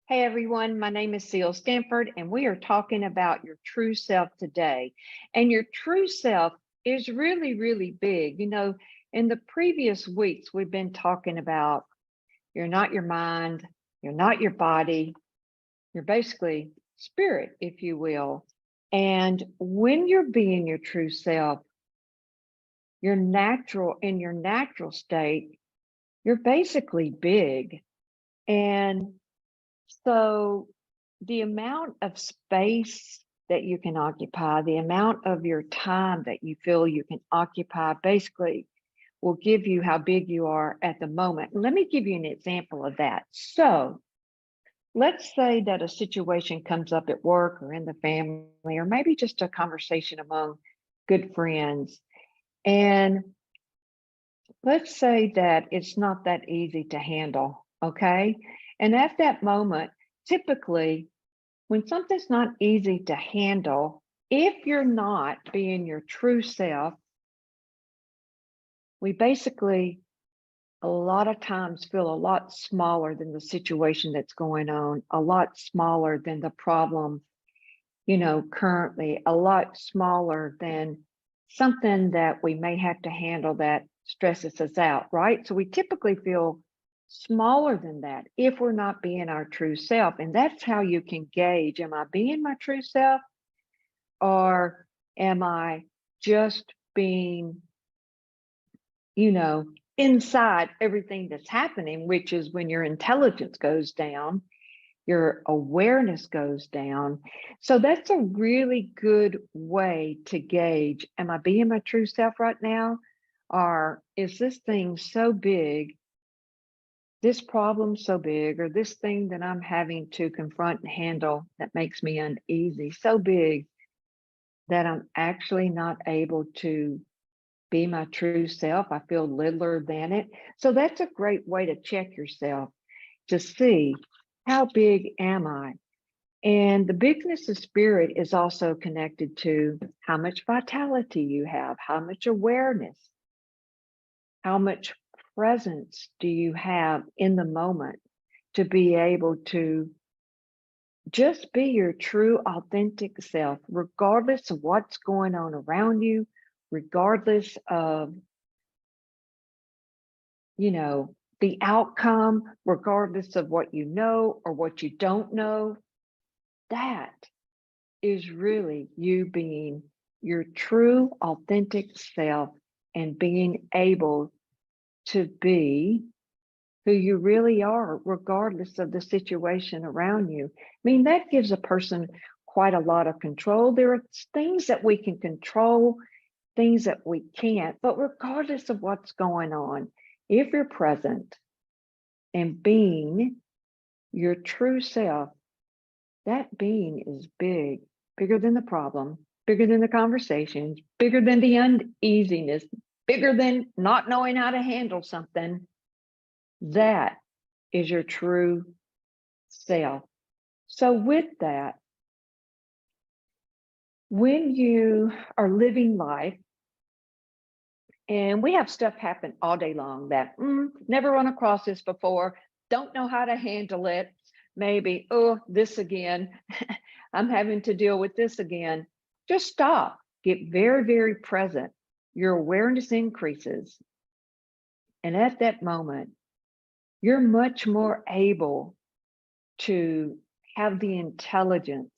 Hey everyone, my name is Ceil Stanford, and we are talking about your true self today. And your true self is really, really big. In the previous weeks, we've been talking about you're not your mind, you're not your body, you're basically spirit, if you will. And when you're being your true self, in your natural state, you're basically big. And so the amount of space that you can occupy, the amount of your time that you feel you can occupy basically will give you how big you are at the moment. Let me give you an example of that. So let's say that a situation comes up at work or in the family, or maybe just a conversation among good friends. And let's say that it's not that easy to handle, okay? And at that moment, typically, when something's not easy to handle, if you're not being your true self, we basically a lot of times feel a lot smaller than the situation that's going on, a lot smaller than the problem, currently, a lot smaller than something that we may have to handle that stresses us out, right? So we typically feel smaller than that if we're not being our true self. And that's how you can gauge, am I being my true self, or am I just being, inside everything that's happening, which is when your intelligence goes down, your awareness goes down. So that's a really good way to gauge, am I being my true self right now? Or is this thing so big, this problem so big, or this thing that I'm having to confront and handle that makes me uneasy, so big that I'm actually not able to be my true self? I feel littler than it. So that's a great way to check yourself to see, how big am I? And the bigness of spirit is also connected to how much vitality you have, how much awareness, how much presence do you have in the moment to be able to just be your true, authentic self, regardless of what's going on around you, regardless of, the outcome, regardless of what you know or what you don't know. That is really you being your true, authentic self and being able to be who you really are, regardless of the situation around you. I mean, that gives a person quite a lot of control. There are things that we can control, things that we can't, but regardless of what's going on, if you're present and being your true self, that being is big, bigger than the problem, bigger than the conversations, bigger than the uneasiness, bigger than not knowing how to handle something. That is your true self. So with that, when you are living life, and we have stuff happen all day long that never run across this before, don't know how to handle it, maybe, oh, this again, I'm having to deal with this again. Just stop, get very, very present. Your awareness increases. And at that moment, you're much more able to have the intelligence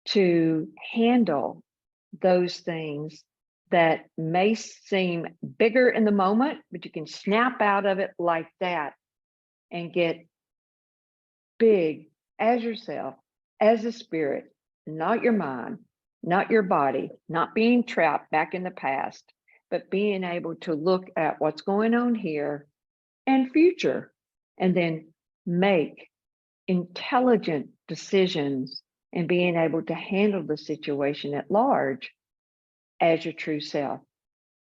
to handle those things that may seem bigger in the moment, but you can snap out of it like that and get big as yourself, as a spirit, not your mind, not your body, not being trapped back in the past, but being able to look at what's going on here and future, and then make intelligent decisions and being able to handle the situation at large as your true self.